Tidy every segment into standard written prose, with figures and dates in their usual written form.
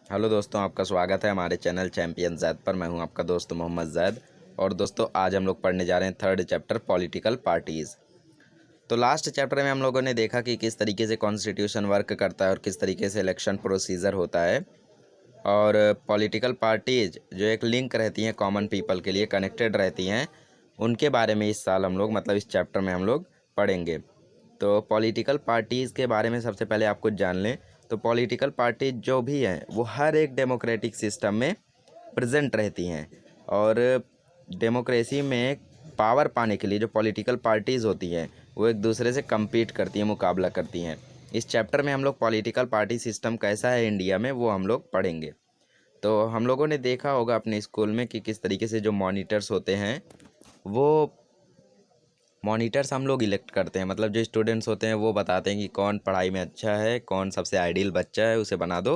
Hello दोस्तों, आपका स्वागत है हमारे चैनल चैंपियन जैद पर। मैं हूं आपका दोस्त मोहम्मद जैद। और दोस्तों, आज हम लोग पढ़ने जा रहे हैं थर्ड चैप्टर पॉलिटिकल पार्टीज़। तो लास्ट चैप्टर में हम लोगों ने देखा कि किस तरीके से कॉन्स्टिट्यूशन वर्क करता है और किस तरीके से इलेक्शन प्रोसीजर होता है। और पॉलिटिकल पार्टीज जो एक लिंक रहती हैं, कॉमन पीपल के लिए कनेक्टेड रहती हैं, उनके बारे में इस साल हम लोग इस चैप्टर में हम लोग पढ़ेंगे। तो पॉलिटिकल पार्टीज़ के बारे में सबसे पहले आप कुछ जान लें। तो पॉलिटिकल पार्टी जो भी हैं वो हर एक डेमोक्रेटिक सिस्टम में प्रेजेंट रहती हैं। और डेमोक्रेसी में पावर पाने के लिए जो पॉलिटिकल पार्टीज़ होती हैं वो एक दूसरे से compete करती हैं, मुकाबला करती हैं। इस चैप्टर में हम लोग पॉलिटिकल पार्टी सिस्टम कैसा है इंडिया में वो हम लोग पढ़ेंगे। तो हम लोगों ने देखा होगा अपने स्कूल में कि किस तरीके से जो मॉनिटर्स होते हैं वो मॉनिटर्स हम लोग इलेक्ट करते हैं। मतलब जो स्टूडेंट्स होते हैं वो बताते हैं कि कौन पढ़ाई में अच्छा है, कौन सबसे आइडियल बच्चा है, उसे बना दो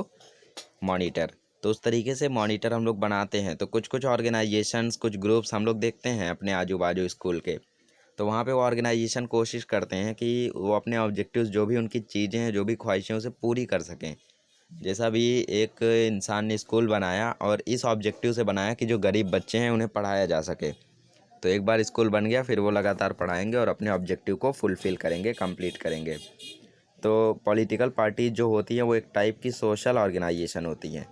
मॉनिटर। तो उस तरीके से मॉनिटर हम लोग बनाते हैं। तो कुछ कुछ ऑर्गेनाइजेशंस, कुछ ग्रुप्स हम लोग देखते हैं अपने आजू बाजू स्कूल के। तो वहाँ पे वो ऑर्गेनाइजेशन कोशिश करते हैं कि वो अपने ऑब्जेक्टिव्स, जो भी उनकी चीज़ें हैं, जो भी ख्वाहिशें, उसे पूरी कर सकें। जैसा भी एक इंसान ने स्कूल बनाया और इस ऑब्जेक्टिव से बनाया कि जो गरीब बच्चे हैं उन्हें पढ़ाया जा सके। तो एक बार स्कूल बन गया, फिर वो लगातार पढ़ाएंगे और अपने ऑब्जेक्टिव को फुलफ़िल करेंगे, कंप्लीट करेंगे। तो पॉलिटिकल पार्टी जो होती हैं वो एक टाइप की सोशल ऑर्गेनाइजेशन होती हैं।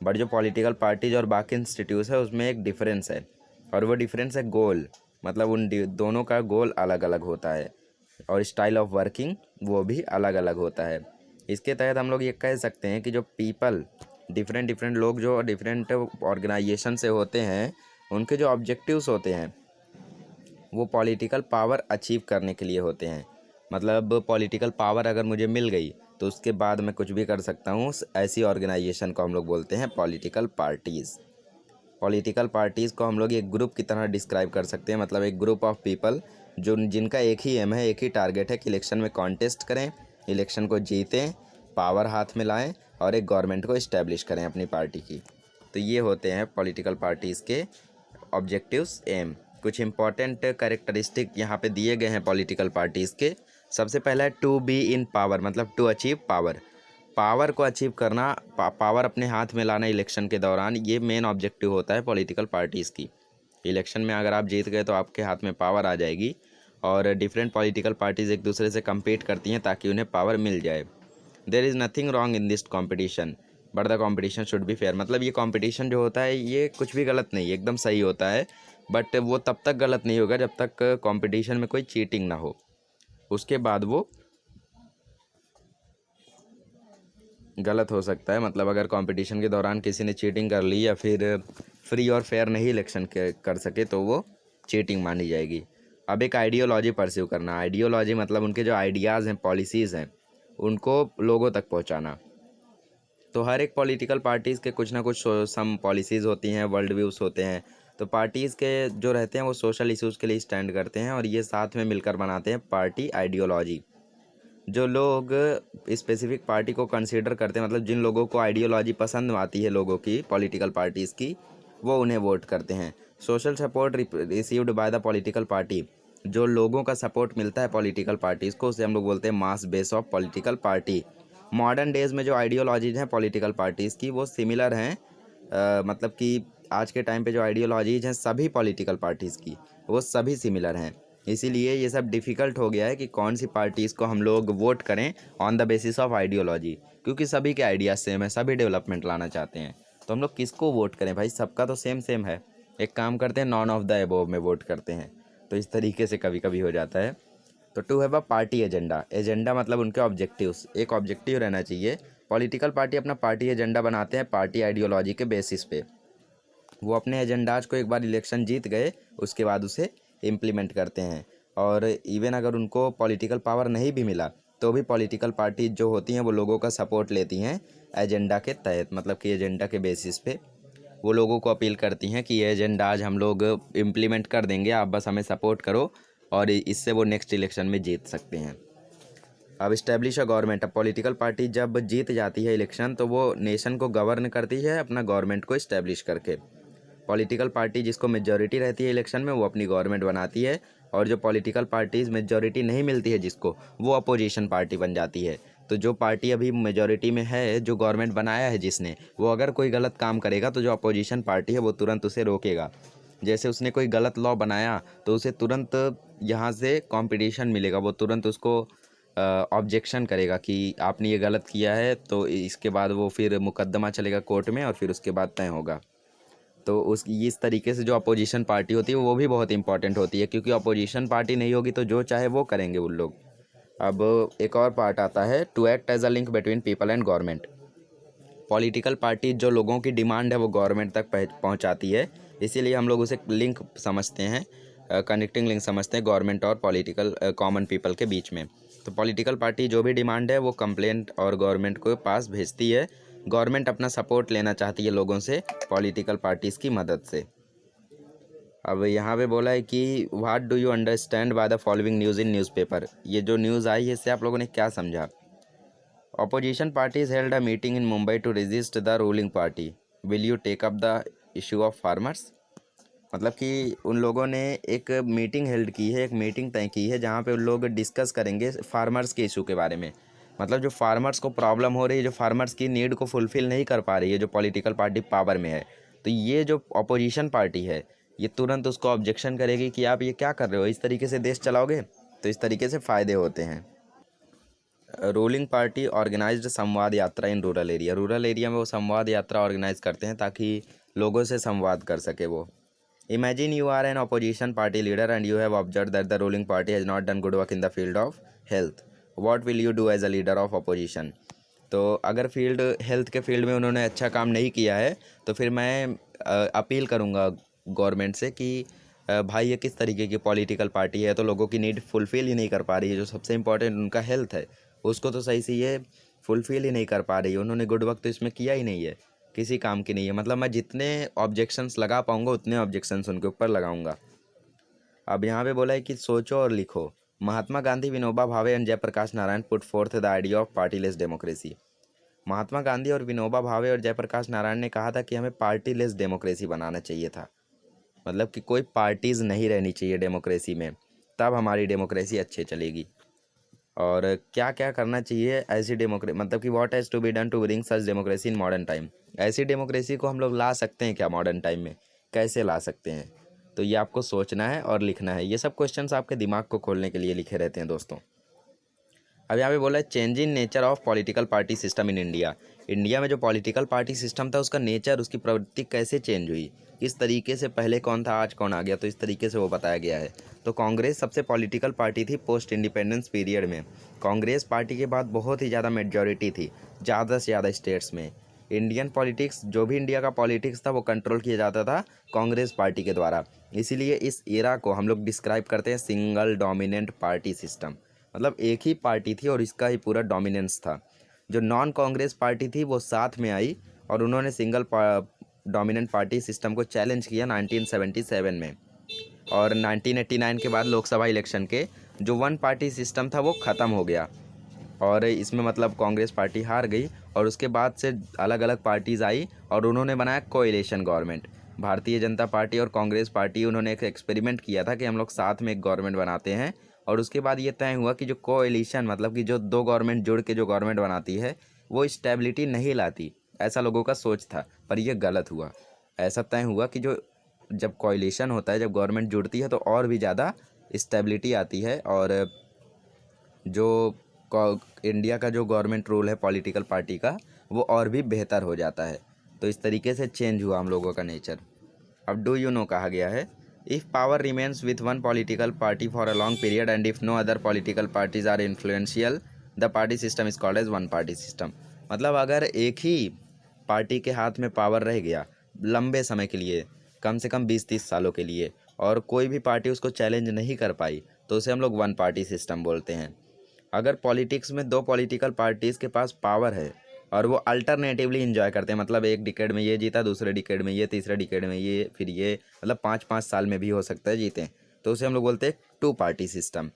बट जो पॉलिटिकल पार्टीज और बाकी इंस्टीट्यूट है उसमें एक डिफरेंस है, और वो डिफरेंस है गोल। मतलब उन दोनों का गोल अलग अलग होता है और स्टाइल ऑफ वर्किंग वो भी अलग अलग होता है। इसके तहत हम लोग ये कह सकते हैं कि जो पीपल, डिफरेंट डिफरेंट लोग जो डिफरेंट ऑर्गेनाइजेशन से होते हैं, उनके जो ऑब्जेक्टिव्स होते हैं वो पॉलिटिकल पावर अचीव करने के लिए होते हैं। मतलब पॉलिटिकल पावर अगर मुझे मिल गई तो उसके बाद मैं कुछ भी कर सकता हूँ। ऐसी ऑर्गेनाइजेशन को हम लोग बोलते हैं पॉलिटिकल पार्टीज़। पॉलिटिकल पार्टीज़ को हम लोग एक ग्रुप की तरह डिस्क्राइब कर सकते हैं। मतलब एक ग्रुप ऑफ पीपल जो जिनका एक ही एम है, एक ही टारगेट है कि इलेक्शन में कॉन्टेस्ट करें, इलेक्शन को जीतें, पावर हाथ में लाएं और एक गवर्नमेंट को इस्टेब्लिश करें अपनी पार्टी की। तो ये होते हैं पॉलिटिकल पार्टीज़ के ऑब्जेक्टिव्स, एम। कुछ इंपॉर्टेंट कैरेक्टरिस्टिक यहाँ पे दिए गए हैं पॉलिटिकल पार्टीज़ के। सबसे पहला है टू बी इन पावर, मतलब टू अचीव पावर। पावर को अचीव करना, पावर अपने हाथ में लाना इलेक्शन के दौरान, ये मेन ऑब्जेक्टिव होता है पॉलिटिकल पार्टीज़ की। इलेक्शन में अगर आप जीत गए तो आपके हाथ में पावर आ जाएगी और डिफरेंट पॉलिटिकल पार्टीज़ एक दूसरे से कम्पीट करती हैं ताकि उन्हें पावर मिल जाए। There is nothing wrong in this competition but the competition should be fair. मतलब ये कॉम्पिटिशन जो होता है ये कुछ भी गलत नहीं, एकदम सही होता है। बट वो तब तक गलत नहीं होगा जब तक कंपटीशन में कोई चीटिंग ना हो, उसके बाद वो गलत हो सकता है। मतलब अगर कंपटीशन के दौरान किसी ने चीटिंग कर ली या फिर फ्री और फेयर नहीं इलेक्शन कर सके तो वो चीटिंग मानी जाएगी। अब एक आइडियोलॉजी परस्यू करना, आइडियोलॉजी मतलब उनके जो आइडियाज़ हैं, पॉलिसीज़ हैं, उनको लोगों तक पहुंचाना। तो हर एक पॉलिटिकल पार्टीज़ के कुछ ना कुछ सम पॉलिसीज़ होती हैं, वर्ल्ड व्यूज़ होते हैं। तो पार्टीज़ के जो रहते हैं वो सोशल इश्यूज़ के लिए स्टैंड करते हैं और ये साथ में मिलकर बनाते हैं पार्टी आइडियोलॉजी। जो लोग स्पेसिफिक पार्टी को कंसीडर करते हैं, मतलब जिन लोगों को आइडियोलॉजी पसंद आती है लोगों की, पॉलिटिकल पार्टीज़ की, वो उन्हें वोट करते हैं। Social support received by the political party, जो लोगों का सपोर्ट मिलता है पॉलिटिकल पार्टीज़ को, उसे हम लोग बोलते हैं mass base of political party. Modern days में जो आइडियोलॉजीज़ हैं पॉलिटिकल पार्टीज़ की वो सिमिलर हैं। मतलब कि आज के टाइम पे जो आइडियोलॉजीज़ हैं सभी पॉलिटिकल पार्टीज़ की, वो सभी सिमिलर हैं। इसीलिए ये सब डिफ़िकल्ट हो गया है कि कौन सी पार्टीज़ को हम लोग वोट करें on the basis of ideology, क्योंकि सभी के आइडियाज़ सेम है, सभी डेवलपमेंट लाना चाहते हैं। तो हम लोग किसको वोट करें भाई, सबका तो सेम सेम है। एक काम करते हैं, नॉन ऑफ द एबोव में वोट करते हैं। तो इस तरीके से कभी कभी हो जाता है। तो to have a party agenda, agenda मतलब उनके ऑब्जेक्टिव्स, एक ऑब्जेक्टिव रहना चाहिए। पॉलिटिकल पार्टी अपना पार्टी एजेंडा बनाते हैं पार्टी आइडियोलॉजी के बेसिस पे। वो अपने एजेंडाज को एक बार इलेक्शन जीत गए उसके बाद उसे इम्प्लीमेंट करते हैं। और इवन अगर उनको पॉलिटिकल पावर नहीं भी मिला तो भी पॉलिटिकल पार्टी जो होती हैं वो लोगों का सपोर्ट लेती हैं एजेंडा के तहत। मतलब कि एजेंडा के बेसिस पे वो लोगों को अपील करती हैं कि ये एजेंडा आज हम लोग इम्प्लीमेंट कर देंगे, आप बस हमें सपोर्ट करो, और इससे वो नेक्स्ट इलेक्शन में जीत सकते हैं। अब इस्टेब्लिश अ गवर्नमेंट, अब पॉलिटिकल पार्टी जब जीत जाती है इलेक्शन तो वो नेशन को गवर्न करती है अपना गवर्नमेंट को इस्टेब्लिश करके। पॉलिटिकल पार्टी जिसको मेजॉरिटी रहती है इलेक्शन में वो अपनी गवर्नमेंट बनाती है, और जो पॉलिटिकल पार्टीज़ मेजॉरिटी नहीं मिलती है जिसको, वो अपोजिशन पार्टी बन जाती है। तो जो पार्टी अभी मेजॉरिटी में है, जो गवर्नमेंट बनाया है जिसने, वो अगर कोई गलत काम करेगा तो जो अपोजिशन पार्टी है वो तुरंत उसे रोकेगा। जैसे उसने कोई गलत लॉ बनाया तो उसे तुरंत यहाँ से कंपटीशन मिलेगा, वो तुरंत उसको ऑब्जेक्शन करेगा कि आपने ये गलत किया है, तो इसके बाद वो फिर मुकदमा चलेगा कोर्ट में और फिर उसके बाद तय होगा। तो उस इस तरीके से जो अपोजिशन पार्टी होती है वो भी बहुत इंपॉर्टेंट होती है, क्योंकि अपोजिशन पार्टी नहीं होगी तो जो चाहे वो करेंगे उन लोग। अब एक और पार्ट आता है, to act as a link between people and government. Political party जो लोगों की डिमांड है वो गवर्नमेंट तक पहुंचाती है, इसीलिए हम लोग उसे लिंक समझते हैं, कनेक्टिंग लिंक समझते हैं गवर्नमेंट और पॉलिटिकल कॉमन पीपल के बीच में। तो पॉलिटिकल पार्टी जो भी डिमांड है वो कंप्लेंट और गवर्नमेंट को पास भेजती है। गवर्नमेंट अपना सपोर्ट लेना चाहती है लोगों से पॉलिटिकल पार्टीज़ की मदद से। अब यहाँ पे बोला है कि what do you understand by the following news in newspaper. ये जो न्यूज़ आई है इससे आप लोगों ने क्या समझा। Opposition parties held a meeting in Mumbai to resist the ruling party. Will you take up the issue of farmers? मतलब कि उन लोगों ने एक मीटिंग हेल्ड की है, एक मीटिंग तय की है जहाँ पे उन लोग डिस्कस करेंगे फार्मर्स के इशू के बारे में। मतलब जो फार्मर्स को प्रॉब्लम हो रही है, जो फार्मर्स की नीड को फुलफ़िल नहीं कर पा रही है, जो पॉलिटिकल पार्टी पावर में है, तो ये जो अपोजिशन पार्टी है ये तुरंत उसको ऑब्जेक्शन करेगी कि आप ये क्या कर रहे हो, इस तरीके से देश चलाओगे। तो इस तरीके से फ़ायदे होते हैं। रूलिंग पार्टी ऑर्गेनाइज्ड संवाद यात्रा in rural area. Rural area में वो संवाद यात्रा ऑर्गेनाइज करते हैं ताकि लोगों से संवाद कर सके वो। Imagine you are an opposition party leader and you have observe that the ruling party has not done good work in the field of health. What will you do as a leader of opposition. तो अगर field health के field में उन्होंने अच्छा काम नहीं किया है तो फिर मैं अपील करूँगा गवर्नमेंट से कि भाई ये किस तरीके की पॉलिटिकल पार्टी है, तो लोगों की नीड फुलफ़िल ही नहीं कर पा रही है, जो सबसे इम्पोर्टेंट उनका हेल्थ है उसको तो सही से ये फुलफ़िल ही नहीं कर पा रही है। उन्होंने गुड वर्क तो इसमें किया ही नहीं है, किसी काम की नहीं है। मतलब मैं जितने ऑब्जेक्शंस लगा पाऊँगा उतने ऑब्जेक्शंस उनके ऊपर लगाऊंगा। अब यहाँ पे बोला है कि सोचो और लिखो। महात्मा Gandhi, Vinoba Bhave and Jayaprakash Narayan put forth the idea of partyless democracy. Mahatma Gandhi और विनोबा भावे और जयप्रकाश नारायण ने कहा था कि हमें पार्टीलेस डेमोक्रेसी बनाना चाहिए था। मतलब कि कोई पार्टीज़ नहीं रहनी चाहिए डेमोक्रेसी में, तब हमारी डेमोक्रेसी अच्छे चलेगी। और क्या क्या करना चाहिए ऐसी मतलब कि what has to be done to bring such democracy in modern time. ऐसी डेमोक्रेसी को हम लोग ला सकते हैं क्या मॉडर्न टाइम में, कैसे ला सकते हैं। तो ये आपको सोचना है और लिखना है। ये सब क्वेश्चंस आपके दिमाग को खोलने के लिए लिखे रहते हैं दोस्तों। अब यहाँ पे बोला है change in nature of political party system in India. India में जो पॉलिटिकल पार्टी सिस्टम था उसका नेचर, उसकी प्रवृत्ति कैसे चेंज हुई, किस तरीके से, पहले कौन था आज कौन आ गया, तो इस तरीके से वो बताया गया है। तो कांग्रेस सबसे पॉलिटिकल पार्टी थी पोस्ट इंडिपेंडेंस पीरियड में। कांग्रेस पार्टी के बाद बहुत ही ज़्यादा मेजॉरिटी थी, ज़्यादा से ज़्यादा स्टेट्स में। इंडियन पॉलिटिक्स, जो भी इंडिया का पॉलिटिक्स था वो कंट्रोल किया जाता था कांग्रेस पार्टी के द्वारा। इसीलिए इस एरा को हम लोग डिस्क्राइब करते हैं सिंगल डोमिनेंट पार्टी सिस्टम। मतलब एक ही पार्टी थी और इसका ही पूरा डोमिनेंस था। जो नॉन कांग्रेस पार्टी थी वो साथ में आई और उन्होंने सिंगल डोमिनेंट पार्टी सिस्टम को चैलेंज किया 1977 में। और 1989 के बाद लोकसभा इलेक्शन के जो वन पार्टी सिस्टम था वो ख़त्म हो गया और इसमें मतलब कांग्रेस पार्टी हार गई। और उसके बाद से अलग अलग पार्टीज़ आई और उन्होंने बनाया coalition government. Bharatiya Janata party और कांग्रेस पार्टी, उन्होंने एक एक्सपेरिमेंट किया था कि हम लोग साथ में एक गवर्नमेंट बनाते हैं। और उसके बाद ये तय हुआ कि जो कोएलिशन, मतलब कि जो दो गवर्नमेंट जुड़ के जो गवर्नमेंट बनाती है वो स्टेबिलिटी नहीं लाती, ऐसा लोगों का सोच था, पर ये गलत हुआ। ऐसा तय हुआ कि जो जब कोएलिशन होता है, जब गवर्नमेंट जुड़ती है तो और भी ज़्यादा स्टेबिलिटी आती है और जो इंडिया का जो गवर्नमेंट रूल है पॉलिटिकल पार्टी का वो और भी बेहतर हो जाता है। तो इस तरीके से चेंज हुआ हम लोगों का नेचर। अब डू यू नो कहा गया है, if power remains with one political party for a long period and if no other political parties are influential the party system is called as one party system. मतलब अगर एक ही party के हाथ में power रह गया लंबे समय के लिए, कम से कम 20-30 सालों के लिए, और कोई भी पार्टी उसको चैलेंज नहीं कर पाई, तो उसे हम लोग वन पार्टी सिस्टम बोलते हैं। अगर पॉलिटिक्स में दो पॉलिटिकल पार्टीज़ के पास पावर है और वो अल्टरनेटिवली इंजॉय करते हैं, मतलब एक डिकेड में ये जीता, दूसरे डिकेड में ये, तीसरे डिकेड में ये, फिर ये, मतलब 5-5 साल में भी हो सकता है जीतें, तो उसे हम लोग बोलते हैं टू पार्टी सिस्टम।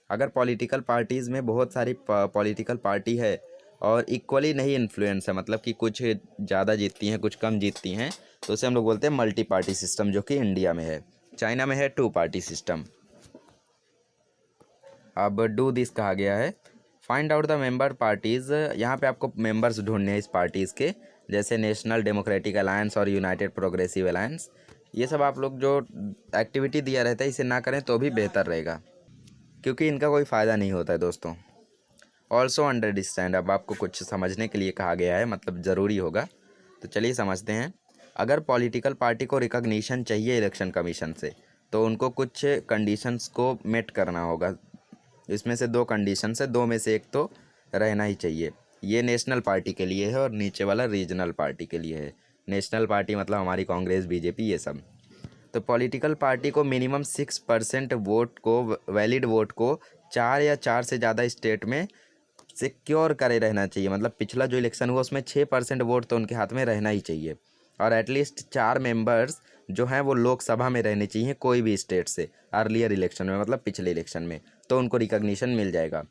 अगर पॉलिटिकल पार्टीज़ में बहुत सारी पॉलिटिकल पार्टी है और इक्वली नहीं इन्फ्लुएंस है, मतलब कि कुछ ज़्यादा जीतती हैं कुछ कम जीतती हैं, तो उसे हम लोग बोलते हैं मल्टी पार्टी सिस्टम, जो कि इंडिया में है। चाइना में है टू पार्टी सिस्टम। अब डू दिस कहा गया है, find out the member parties, यहाँ पे आपको मेंबर्स ढूंढने हैं इस पार्टीज़ के, जैसे नेशनल डेमोक्रेटिक अलायंस और यूनाइटेड प्रोग्रेसिव अलायंस। ये सब आप लोग जो एक्टिविटी दिया रहता है इसे ना करें तो भी बेहतर रहेगा, क्योंकि इनका कोई फ़ायदा नहीं होता है दोस्तों। ऑल्सो अंडरस्टैंड, अब आपको कुछ समझने के लिए कहा गया है, मतलब ज़रूरी होगा, तो चलिए समझते हैं। अगर पॉलिटिकल पार्टी को रिकॉग्निशन चाहिए इलेक्शन कमीशन से, तो उनको कुछ कंडीशंस को मेट करना होगा। इसमें से 2 कंडीशंस है, 2 में से एक तो रहना ही चाहिए। ये नेशनल पार्टी के लिए है और नीचे वाला रीजनल पार्टी के लिए है। नेशनल पार्टी मतलब हमारी कांग्रेस, बीजेपी, ये सब। तो पॉलिटिकल पार्टी को मिनिमम 6% वोट को, वैलिड वोट को 4 या 4 से ज़्यादा स्टेट में सिक्योर करे रहना चाहिए। मतलब पिछला जो इलेक्शन हुआ उसमें 6% वोट तो उनके हाथ में रहना ही चाहिए, और एटलीस्ट 4 मेंबर्स जो हैं वो लोकसभा में रहने चाहिए कोई भी स्टेट से, अर्लियर इलेक्शन में, मतलब पिछले इलेक्शन में, तो उनको रिकॉग्निशन मिल जाएगा।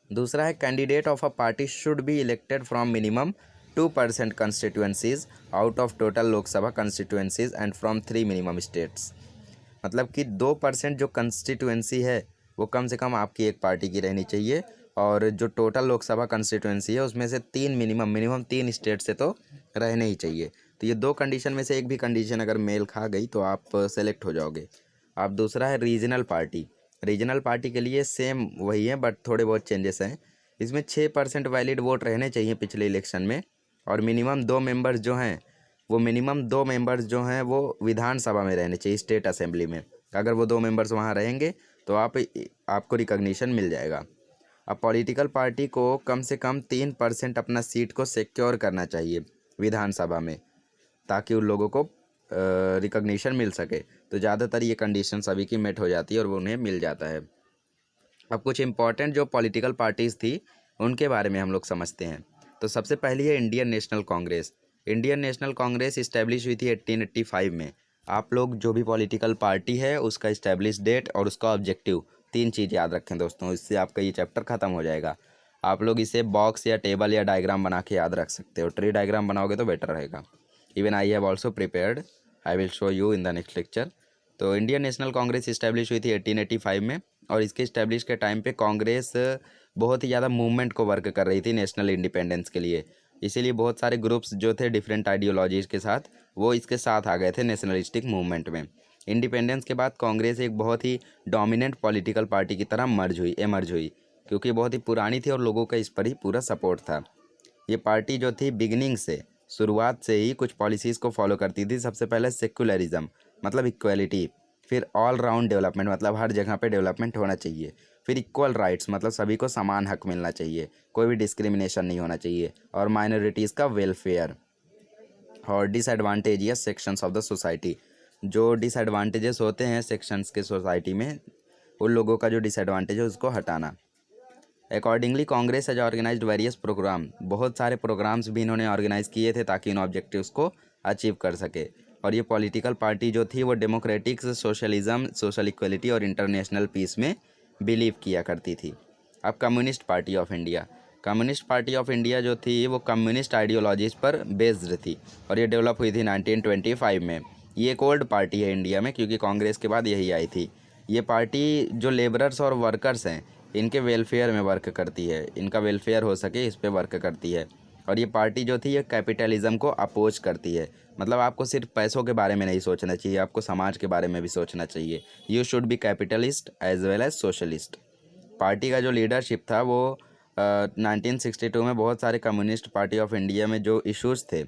दूसरा है, candidate of a party should be elected from minimum 2% constituencies out of total Lok Sabha constituencies and from 3 minimum states. मतलब कि 2% जो कंस्टिट्यूएंसी है वो कम से कम आपकी एक पार्टी की रहनी चाहिए, और जो टोटल लोकसभा कंस्टिट्यूएंसी है उसमें से 3 मिनिमम 3 स्टेट से तो रहने ही चाहिए। तो ये 2 कंडीशन में से एक भी कंडीशन अगर मेल खा गई तो आप सेलेक्ट हो जाओगे। अब दूसरा है रीजनल पार्टी। रीजनल पार्टी के लिए सेम वही है, बट थोड़े बहुत चेंजेस हैं। इसमें 6% वैलिड वोट रहने चाहिए पिछले इलेक्शन में, और मिनिमम 2 मेंबर्स जो हैं वो विधानसभा में रहने चाहिए, स्टेट असेंबली में। अगर वो 2 मेंबर्स वहाँ रहेंगे तो आपको रिकॉग्निशन मिल जाएगा। अब पॉलिटिकल पार्टी को कम से कम 3% अपना सीट को सिक्योर करना चाहिए विधानसभा में, ताकि उन लोगों को रिकॉग्निशन मिल सके। तो ज़्यादातर ये कंडीशन सभी की मेट हो जाती है और वो उन्हें मिल जाता है। अब कुछ इंपॉर्टेंट जो पॉलिटिकल पार्टीज़ थी उनके बारे में हम लोग समझते हैं। तो सबसे पहली है Indian national Congress. Indian national Congress establish हुई थी 1885 में। आप लोग जो भी पॉलिटिकल पार्टी है उसका इस्टेब्लिश डेट और उसका ऑब्जेक्टिव, 3 चीज़ याद रखें दोस्तों, इससे आपका ये चैप्टर ख़त्म हो जाएगा। आप लोग इसे बॉक्स या टेबल या डायग्राम बना के याद रख सकते हो। ट्री डायग्राम बनाओगे तो बेटर रहेगा। Even I have also prepared, I will show you in the next lecture. तो इंडियन नेशनल कांग्रेस इस्टेब्लिश हुई थी 1885 में, और इसके इस्टेब्लिश के टाइम पे कांग्रेस बहुत ही ज़्यादा मूवमेंट को वर्क कर रही थी नेशनल इंडिपेंडेंस के लिए। इसीलिए बहुत सारे ग्रुप्स जो थे डिफरेंट आइडियोलॉजीज़ के साथ, वो इसके साथ आ गए थे नेशनलिस्टिक मूवमेंट में। इंडिपेंडेंस के बाद कांग्रेस एक बहुत ही डोमिनेंट पॉलिटिकल पार्टी की तरह एमर्ज हुई, क्योंकि बहुत ही पुरानी थी और लोगों का इस पर ही पूरा सपोर्ट था। ये पार्टी जो थी बिगिनिंग से, शुरुआत से ही कुछ पॉलिसीज़ को फॉलो करती थी। सबसे पहले सेक्युलरिज्म मतलब इक्वलिटी, फिर ऑल राउंड डेवलपमेंट मतलब हर जगह पे डेवलपमेंट होना चाहिए, फिर इक्वल राइट्स मतलब सभी को समान हक मिलना चाहिए, कोई भी डिस्क्रिमिनेशन नहीं होना चाहिए, और माइनॉरिटीज़ का वेलफेयर, और disadvantageous sections of the society, जो डिसएडवांटेजेस होते हैं सेक्शंस के सोसाइटी में, उन लोगों का जो डिसएडवांटेज है उसको हटाना। Accordingly Congress has organised various programme, बहुत सारे प्रोग्राम्स भी इन्होंने ऑर्गेनाइज़ किए थे ताकि इन ऑब्जेक्टिव्स को अचीव कर सके। और ये पॉलिटिकल पार्टी जो थी वो डेमोक्रेटिक्स, सोशलिज्म, सोशल इक्वलिटी और इंटरनेशनल पीस में बिलीव किया करती थी। अब communist party of India. Communist party of India जो थी वो कम्युनिस्ट आइडियोलॉजीज़ पर बेस्ड थी, और ये डेवलप हुई थी 1925 में। ये एक ओल्ड पार्टी है इंडिया में, क्योंकि कांग्रेस के बाद यही आई थी। ये पार्टी जो लेबरर्स और वर्कर्स हैं इनके वेलफेयर में वर्क करती है, इनका वेलफेयर हो सके इस पे वर्क करती है। और ये पार्टी जो थी ये कैपिटलिज्म को अपोज करती है। मतलब आपको सिर्फ पैसों के बारे में नहीं सोचना चाहिए, आपको समाज के बारे में भी सोचना चाहिए। You should be capitalist as well as socialist. Party का जो लीडरशिप था वो 1962 में बहुत सारे कम्युनिस्ट पार्टी ऑफ इंडिया में जो इश्यूज़ थे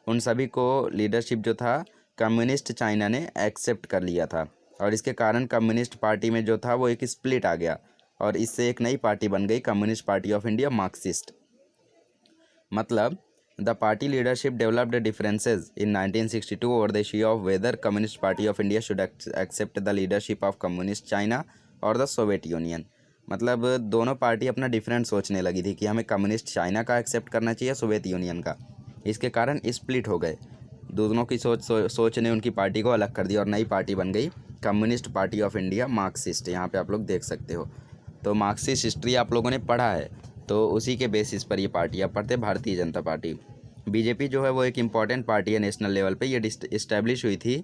उन सभी को लीडरशिप जो था कम्युनिस्ट चाइना ने एक्सेप्ट कर लिया था, और इसके कारण कम्युनिस्ट पार्टी में जो था वो एक स्प्लिट आ गया, और इससे एक नई पार्टी बन गई communist party of India, Marxist. मतलब the party leadership developed differences in 1962 over the issue of whether communist party of India should accept the leadership of communist China और द सोवियत यूनियन। मतलब दोनों party अपना different सोचने लगी थी कि हमें कम्युनिस्ट चाइना का एक्सेप्ट करना चाहिए, सोवियत यूनियन का। इसके कारण स्प्लिट हो गए, दोनों की सोच ने उनकी पार्टी को अलग कर दिया और नई पार्टी बन गई communist party of India, Marxist. यहाँ पे आप लोग देख सकते हो। तो मार्क्सिस्ट हिस्ट्री आप लोगों ने पढ़ा है, तो उसी के बेसिस पर ये पार्टी आप पढ़ते। भारतीय जनता पार्टी, बीजेपी जो है वो एक इम्पॉर्टेंट पार्टी है नेशनल लेवल पे। ये इस्टेब्लिश हुई थी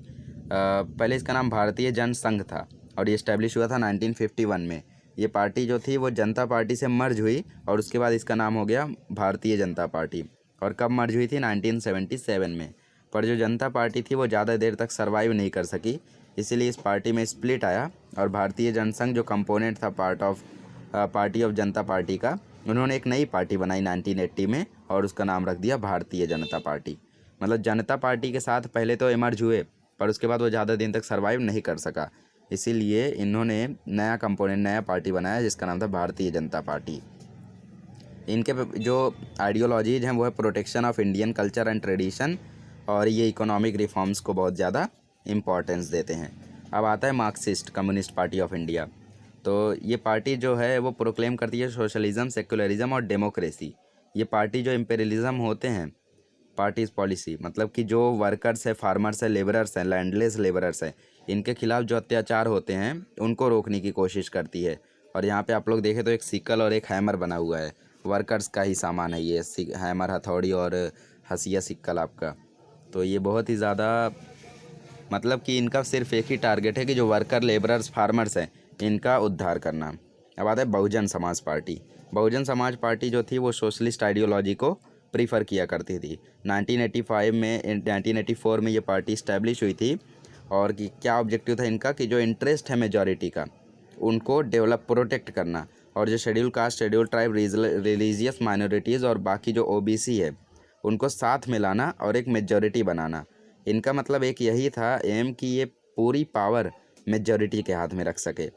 पहले इसका नाम भारतीय जन संघ था, और ये इस्टेब्लिश हुआ था 1951 में। ये पार्टी जो थी वो जनता पार्टी से मर्ज हुई और उसके बाद इसका नाम हो गया भारतीय जनता पार्टी। और कब मर्ज हुई थी? 1977 में। पर जो जनता पार्टी थी वो ज़्यादा देर तक सर्वाइव नहीं कर सकी, इसीलिए इस पार्टी में स्प्लिट आया और भारतीय जनसंघ जो कंपोनेंट था पार्टी ऑफ जनता पार्टी का, उन्होंने एक नई पार्टी बनाई 1980 में और उसका नाम रख दिया भारतीय जनता पार्टी। मतलब जनता पार्टी के साथ पहले तो इमर्ज हुए पर उसके बाद वो ज़्यादा दिन तक सर्वाइव नहीं कर सका, इसीलिए इन्होंने नया कंपोनेंट, नया पार्टी बनाया जिसका नाम था भारतीय जनता पार्टी। इनके जो आइडियोलॉजीज हैं वो है protection of Indian culture and tradition, और ये इकोनॉमिक रिफॉर्म्स को बहुत ज़्यादा इम्पोर्टेंस देते हैं। अब आता है Marxist, communist party of India. तो ये पार्टी जो है वो प्रोक्लेम करती है सोशलिज्म, सेक्युलरिज्म और डेमोक्रेसी। ये पार्टी जो इम्पेरियलिज्म होते हैं, पार्टीज पॉलिसी मतलब कि जो वर्कर्स है, फार्मर्स है, लेबरर्स हैं, लैंडलेस लेबरर्स हैं, इनके खिलाफ जो अत्याचार होते हैं उनको रोकने की कोशिश करती है। और यहाँ पे आप लोग देखें तो एक सिकल और एक हैमर बना हुआ है, वर्कर्स का ही सामान है ये हैमर, हथौड़ी और हसिया सिक्कल आपका। तो ये बहुत ही ज़्यादा मतलब कि इनका सिर्फ एक ही टारगेट है कि जो वर्कर, लेबरर्स, फार्मर्स हैं, इनका उद्धार करना। अब आता है बहुजन समाज पार्टी। बहुजन समाज पार्टी जो थी वो सोशलिस्ट आइडियोलॉजी को प्रीफर किया करती थी। 1984 में ये पार्टी इस्टेब्लिश हुई थी और कि क्या ऑब्जेक्टिव था इनका कि जो इंटरेस्ट है मेजॉरिटी का उनको डेवलप, प्रोटेक्ट करना, और जो schedule caste, schedule tribe, religious minorities और बाकी जो ओबीसी है उनको साथ में लाना और एक मेजॉरिटी बनाना। इनका मतलब एक यही था एम कि ये पूरी पावर मेजॉरिटी के हाथ में रख सके।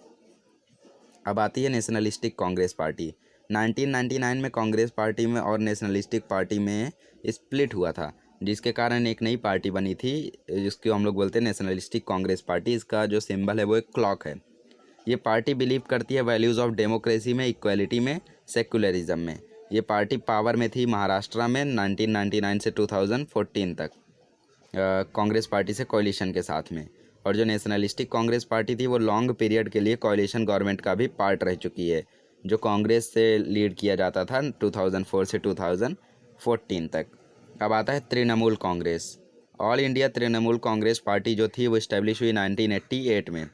अब आती है नेशनलिस्टिक कांग्रेस पार्टी। 1999 में कांग्रेस पार्टी में और नेशनलिस्टिक पार्टी में स्प्लिट हुआ था, जिसके कारण एक नई पार्टी बनी थी जिसको हम लोग बोलते हैं नेशनलिस्टिक कांग्रेस पार्टी। इसका जो सिंबल है वो एक क्लॉक है। ये पार्टी बिलीव करती है वैल्यूज़ ऑफ डेमोक्रेसी में, इक्वलिटी में, सेक्युलरिज्म में। ये पार्टी पावर में थी महाराष्ट्र में 1999 से 2014 तक कांग्रेस पार्टी से कोalition के साथ में। और जो नेशनलिस्टिक कांग्रेस पार्टी थी वो लॉन्ग पीरियड के लिए कोalition गवर्नमेंट का भी पार्ट रह चुकी है, जो कांग्रेस से लीड किया जाता था 2004 से 2014 तक। अब आता है Trinamool Congress. All India Trinamool Congress party जो थी वो इस्टेब्लिश हुई 1988 में।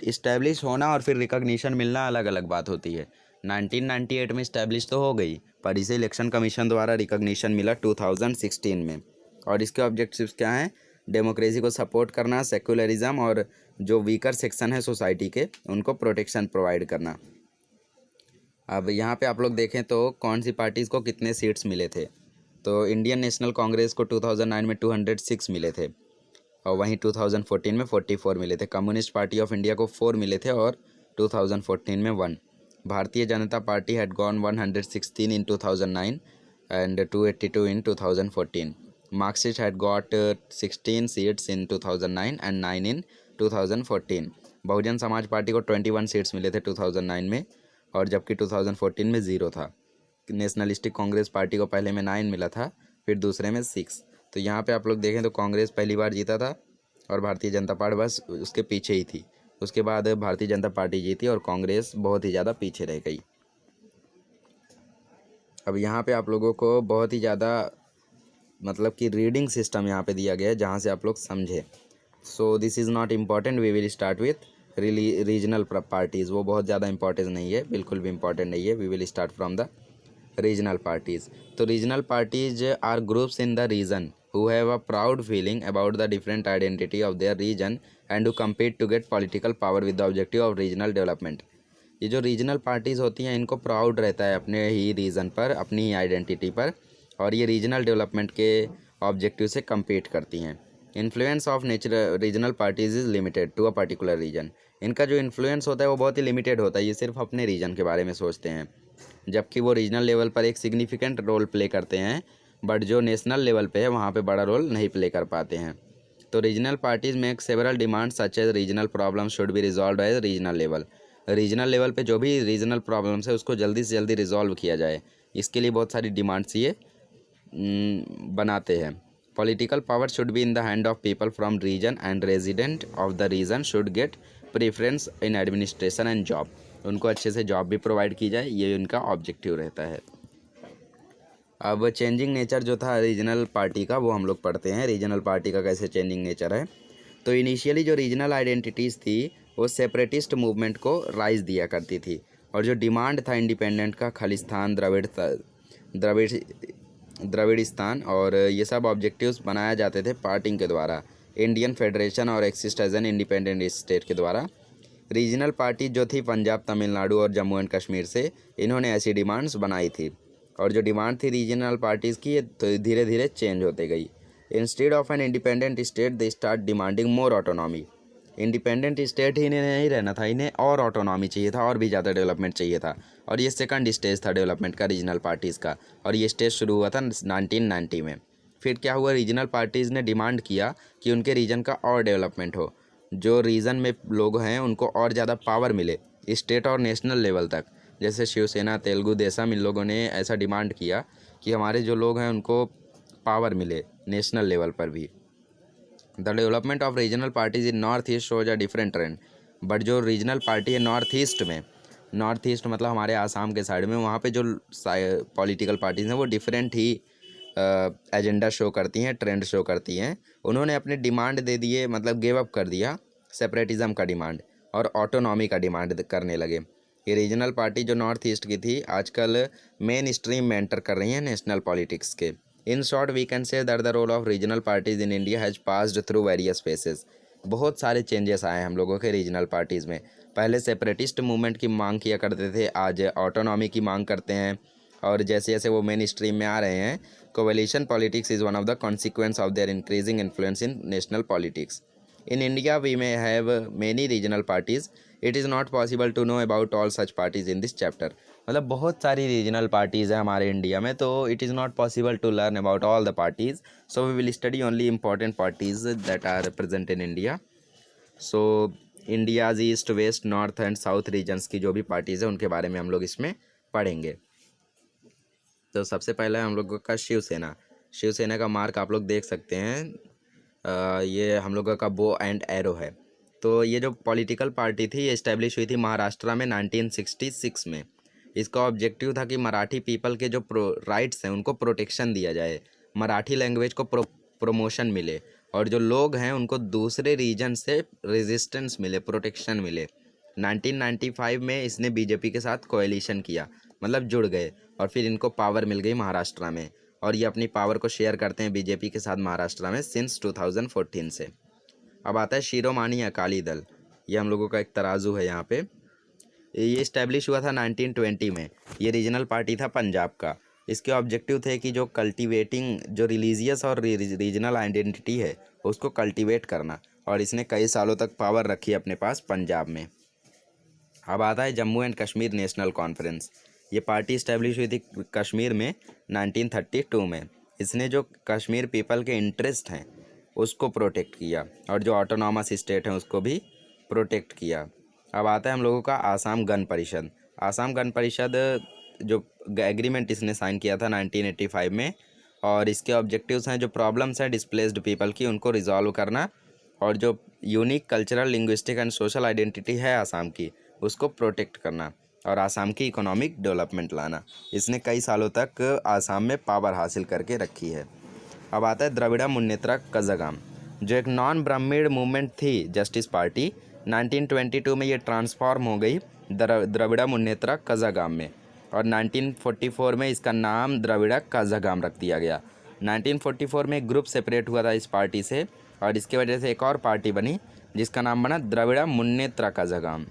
इस्टेब्लिश होना और फिर रिकॉग्निशन मिलना अलग अलग बात होती है। 1998 में इस्टेब्लिश तो हो गई, पर इसे इलेक्शन कमीशन द्वारा रिकॉग्निशन मिला 2016 में। और इसके ऑब्जेक्टिव्स क्या हैं? डेमोक्रेसी को सपोर्ट करना, सेक्युलरिज्म और जो वीकर सेक्शन है सोसाइटी के उनको प्रोटेक्शन प्रोवाइड करना। अब यहाँ पे आप लोग देखें तो कौन सी पार्टीज़ को कितने सीट्स मिले थे। तो इंडियन नेशनल कांग्रेस को 2009 में 206 मिले थे और वहीं 2014 में 44 मिले थे। कम्युनिस्ट पार्टी ऑफ इंडिया को 4 मिले थे और 2014 में 1। Bharatiya Janata party had gone 116 in 2009 and 282 in 2014। Marxist had got 16 seats in 2009 and 9 in 2014। Bahujan Samaj party को 21 सीट्स मिले थे 2009 में और जबकि 2014 में 0 था। नेशनलिस्टिक कांग्रेस पार्टी को पहले में 9 मिला था, फिर दूसरे में 6। तो यहाँ पे आप लोग देखें तो कांग्रेस पहली बार जीता था और भारतीय जनता पार्टी बस उसके पीछे ही थी। उसके बाद भारतीय जनता पार्टी जीती और कांग्रेस बहुत ही ज़्यादा पीछे रह गई। अब यहाँ पे आप लोगों को बहुत ही ज़्यादा मतलब कि रीडिंग सिस्टम यहाँ पे दिया गया है जहाँ से आप लोग समझे। So this is not important, we will start with regional parties. वो बहुत ज़्यादा इंपॉर्टेंट नहीं है, बिल्कुल भी इंपॉर्टेंट नहीं है। We will start from the regional parties. तो regional parties are groups in the region who have a proud feeling about the different identity of their region and who compete to get political power with the objective of regional development। ये जो regional parties होती हैं इनको proud रहता है अपने ही reason पर, अपनी ही आइडेंटिटी पर, और ये रीजनल डेवलपमेंट के ऑब्जेक्टिव से compete करती हैं। Influence of nature regional parties is limited to a particular region. इनका जो इन्फ्लुएंस होता है वो बहुत ही लिमिटेड होता है, ये सिर्फ अपने रीजन के बारे में सोचते हैं, जबकि वो रीजनल लेवल पर एक सिग्निफिकेंट रोल प्ले करते हैं, बट जो नेशनल लेवल पे है वहाँ पे बड़ा रोल नहीं प्ले कर पाते हैं। तो regional parties make several demands such as regional problem should be resolve as regional level. Regional level पे जो भी रीजनल प्रॉब्लम्स है उसको जल्दी से जल्दी रिजॉल्व किया जाए, इसके लिए बहुत सारी डिमांड्स ये बनाते हैं। Political power should be in the hand of people from region and resident of the region should get preference in administration and job. उनको अच्छे से जॉब भी प्रोवाइड की जाए, ये उनका ऑब्जेक्टिव रहता है। अब चेंजिंग नेचर जो था रीजनल पार्टी का वो हम लोग पढ़ते हैं। रीजनल पार्टी का कैसे चेंजिंग नेचर है। तो इनिशियली जो रीजनल आइडेंटिटीज़ थी वो सेपरेटिस्ट मूवमेंट को राइज दिया करती थी। और जो डिमांड था इंडिपेंडेंट का, खालिस्तान, द्रविड़ द्रविड़िस्तान, और ये सब ऑब्जेक्टिव्स बनाए जाते थे पार्टी के द्वारा, इंडियन फेडरेशन और exist as an independent state के द्वारा। रीजनल पार्टी जो थी पंजाब, तमिलनाडु और जम्मू एंड कश्मीर से, इन्होंने ऐसी डिमांड्स बनाई थी। और जो डिमांड थी रीजनल पार्टीज़ की, ये तो धीरे धीरे चेंज होते गई। Instead of an independent state they start demanding more autonomy. Independent state ही इन्हें नहीं रहना था, इन्हें और ऑटोनॉमी चाहिए था, और भी ज़्यादा डेवलपमेंट चाहिए था। और ये सेकंड स्टेज था डेवलपमेंट का रीजनल पार्टीज़ का, और ये स्टेज शुरू हुआ था 1990 में। फिर क्या हुआ, रीजनल पार्टीज़ ने डिमांड किया कि उनके रीजन का और डेवलपमेंट हो, जो रीजन में लोग हैं उनको और ज़्यादा पावर मिले स्टेट और नेशनल लेवल तक। जैसे शिवसेना, तेलुगु देशम, इन लोगों ने ऐसा डिमांड किया कि हमारे जो लोग हैं उनको पावर मिले नेशनल लेवल पर भी। The development of regional parties in north east shows a different trend. But जो रीजनल पार्टी है नॉर्थ ईस्ट में, नॉर्थ ईस्ट मतलब हमारे आसाम के साइड में, वहाँ पे जो पॉलिटिकल पार्टीज़ हैं वो डिफरेंट ही एजेंडा शो करती हैं, ट्रेंड शो करती हैं। उन्होंने अपने डिमांड दे दिए, मतलब गिव अप कर दिया सेपरेटिज़म का डिमांड, और ऑटोनॉमी का डिमांड करने लगे। ये रीजनल पार्टी जो नॉर्थ ईस्ट की थी, आजकल मेन स्ट्रीम में एंटर कर रही हैं नेशनल पॉलिटिक्स के। In short we can say that the role of regional parties in India has passed through various phases. बहुत सारे चेंजेस आए हैं हम लोगों के रीजनल पार्टीज़ में। पहले सेपरेटिस्ट मूवमेंट की मांग किया करते थे, आज ऑटोनॉमी की मांग करते हैं। और जैसे जैसे वो मेन स्ट्रीम में आ रहे हैं, कोalition politics is one of the consequence of their increasing influence in national politics. In India, we may have many regional parties. It is not possible to know about all such parties in this chapter. मतलब बहुत सारी regional parties हैं हमारे India में, तो it is not possible to learn about all the parties, so we will study only important parties that are present in India. So India's east, west, north and south regions की जो भी parties हैं उनके बारे में हम लोग इसमें पढ़ेंगे। तो सबसे पहला है हम लोगों का शिवसेना। शिवसेना का मार्क आप लोग देख सकते हैं, ये हम लोगों का बो एंड एरो है। तो ये जो पॉलिटिकल पार्टी थी, ये इस्टेब्लिश हुई थी महाराष्ट्र में 1966 में। इसका ऑब्जेक्टिव था कि मराठी पीपल के जो राइट्स हैं उनको प्रोटेक्शन दिया जाए, मराठी लैंग्वेज को प्रमोशन मिले, और जो लोग हैं उनको दूसरे रीजन से रेजिस्टेंस मिले, प्रोटेक्शन मिले। 1995 में इसने बीजेपी के साथ कोएलिशन किया, मतलब जुड़ गए, और फिर इनको पावर मिल गई महाराष्ट्र में, और ये अपनी पावर को शेयर करते हैं बीजेपी के साथ महाराष्ट्र में सिंस 2014 से। अब आता है शिरोमणि अकाली दल। ये हम लोगों का एक तराजू है यहाँ पे। ये इस्टेब्लिश हुआ था 1920 में। ये रीजनल पार्टी था पंजाब का। इसके ऑब्जेक्टिव थे कि जो कल्टीवेटिंग, जो रिलीजियस और रीजनल आइडेंटिटी है उसको कल्टीवेट करना, और इसने कई सालों तक पावर रखी अपने पास पंजाब में। अब आता है Jammu and Kashmir national conference. ये पार्टी इस्टेब्लिश हुई थी कश्मीर में 1932 में। इसने जो कश्मीर पीपल के इंटरेस्ट हैं उसको प्रोटेक्ट किया, और जो ऑटोनॉमस स्टेट हैं उसको भी प्रोटेक्ट किया। अब आता है हम लोगों का आसाम गण परिषद। आसाम गण परिषद जो एग्रीमेंट इसने साइन किया था 1985 में, और इसके ऑब्जेक्टिव्स हैं जो प्रॉब्लम्स हैं डिस्प्लेस्ड पीपल की उनको रिजॉल्व करना, और जो unique cultural, linguistic and social identity है आसाम की उसको प्रोटेक्ट करना, और आसाम की इकोनॉमिक डेवलपमेंट लाना। इसने कई सालों तक आसाम में पावर हासिल करके रखी है। अब आता है द्रविड़ा मुन्नेत्रा कज़ागम, जो एक नॉन ब्राह्मण मूवमेंट थी जस्टिस पार्टी। 1922 में ये ट्रांसफॉर्म हो गई द्रविड़ा मुन्नेत्रा कज़ागम में, और 1944 में इसका नाम द्रविड़ा कज़ागम रख दिया गया। 1944 में एक ग्रुप सेपरेट हुआ था इस पार्टी से, और इसके वजह से एक और पार्टी बनी जिसका नाम बना Dravida Munnetra कज़ागम।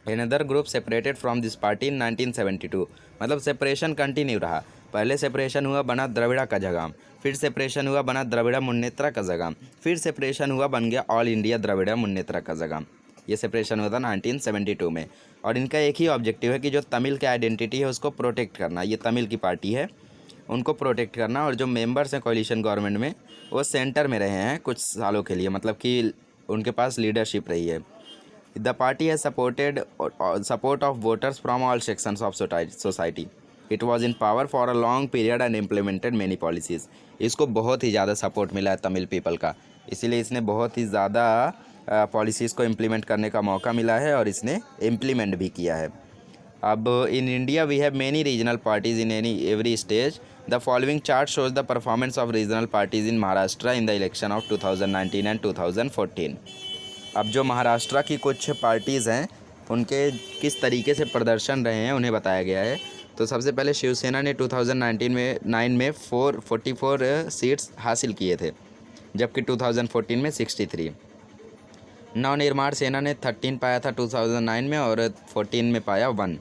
Another group separated from this party in 1972। मतलब सेपरेशन कंटिन्यू रहा। पहले सेपरेशन हुआ, बना द्रविड़ा कज़ागम, फिर सेपरेशन हुआ, बना द्रविड़ा मुन्नेत्रा कज़ागम, फिर सेपरेशन हुआ, बन गया ऑल इंडिया द्रविड़ा मुन्नेत्रा कज़ागम। ये सेपरेशन हुआ था 1972 में। और इनका एक ही ऑब्जेक्टिव है कि जो तमिल की आइडेंटिटी है उसको प्रोटेक्ट करना। ये तमिल की पार्टी है, उनको प्रोटेक्ट करना, और जो मेंबर्स हैं कोalition गवर्नमेंट में वो सेंटर में रहे हैं कुछ सालों के लिए, मतलब कि उनके पास लीडरशिप रही है। The party has support of voters from all sections of society. It was in power for a long period and implemented many policies। इसको बहुत ही ज़्यादा सपोर्ट मिला है तमिल पीपल का, इसीलिए इसने बहुत ही ज़्यादा पॉलिसीज़ को इम्प्लीमेंट करने का मौका मिला है, और इसने इम्प्लीमेंट भी किया है। अब in India we have many regional parties in every stage. The following chart shows the performance of regional parties in Maharashtra in the election of 2019 and 2014। अब जो महाराष्ट्र की कुछ पार्टीज़ हैं उनके किस तरीके से प्रदर्शन रहे हैं उन्हें बताया गया है। तो सबसे पहले शिवसेना ने 2009 में 444 सीट्स हासिल किए थे, जबकि 2014 में 63। नवनिर्माण सेना ने 13 पाया था 2009 में और 14 में पाया 1।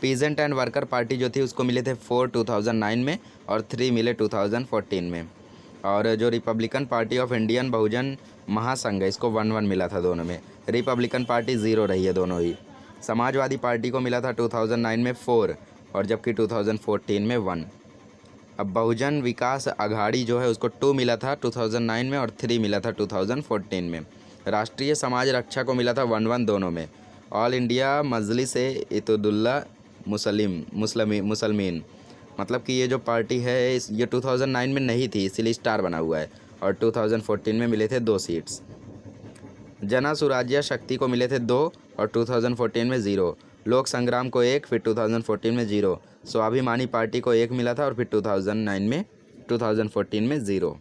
पीजेंट एंड वर्कर पार्टी जो थी उसको मिले थे 4 2009 में और 3 मिले 2014 में। और जो रिपब्लिकन पार्टी ऑफ इंडियन बहुजन महासंघ है इसको 1 मिला था दोनों में। रिपब्लिकन पार्टी 0 रही है दोनों ही। समाजवादी पार्टी को मिला था 2009 में 4 और जबकि 2014 में 1। अब बहुजन विकास अघाड़ी जो है उसको 2 मिला था 2009 में और 3 मिला था 2014 में। राष्ट्रीय समाज रक्षा को मिला था 1 दोनों में। ऑल इंडिया मजलिस इत्तेहादुल मुसलमीन, मतलब कि ये जो पार्टी है ये 2009 में नहीं थी इसीलिए स्टार बना हुआ है, और 2014 में मिले थे 2 सीट्स। जना सुराज्य शक्ति को मिले थे 2 और 2014 में 0। लोक संग्राम को 1 फिर 2014 में 0। स्वाभिमानी पार्टी को 1 मिला था और फिर 2014 में 0।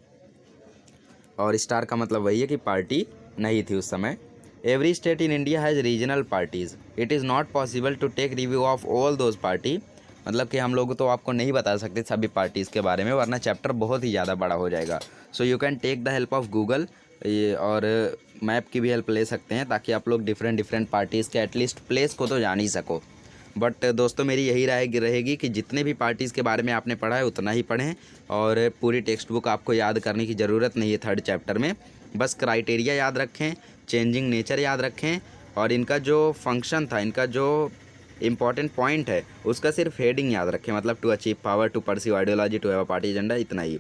और स्टार का मतलब वही है कि पार्टी नहीं थी उस समय। Every state in India has regional parties. It is not possible to take review of all those party, मतलब कि हम लोग तो आपको नहीं बता सकते सभी पार्टीज़ के बारे में, वरना चैप्टर बहुत ही ज़्यादा बड़ा हो जाएगा। So you can take the help of Google और मैप की भी हेल्प ले सकते हैं, ताकि आप लोग डिफरेंट पार्टीज़ के एटलीस्ट प्लेस को तो जान ही सको। बट दोस्तों मेरी यही राय रहेगी कि जितने भी पार्टीज़ के बारे में आपने पढ़ा है उतना ही पढ़ें, और पूरी टेक्स्ट बुक आपको याद करने की ज़रूरत नहीं है 3rd चैप्टर में। बस क्राइटेरिया याद रखें, चेंजिंग नेचर याद रखें, और इनका जो फंक्शन था, इनका जो इम्पॉर्टेंट पॉइंट है उसका सिर्फ हेडिंग याद रखें, मतलब to achieve power, to pursue ideology, to have a party agenda, इतना ही।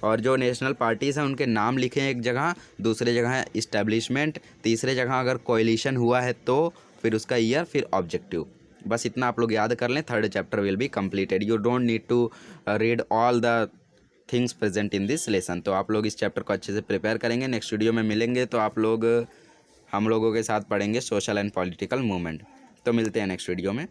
और जो नेशनल पार्टीज़ हैं उनके नाम लिखें एक जगह, दूसरे जगह है इस्टेब्लिशमेंट, तीसरे जगह अगर कोएलिशन हुआ है तो फिर उसका ईयर, फिर ऑब्जेक्टिव। बस इतना आप लोग याद कर लें, 3rd chapter will be completed. You don't need to read all the things present in this lesson. तो आप लोग इस चैप्टर को अच्छे से प्रिपेयर करेंगे। नेक्स्ट वीडियो में मिलेंगे तो आप लोग हम लोगों के साथ पढ़ेंगे सोशल एंड पॉलिटिकल मूवमेंट। तो मिलते हैं नेक्स्ट वीडियो में।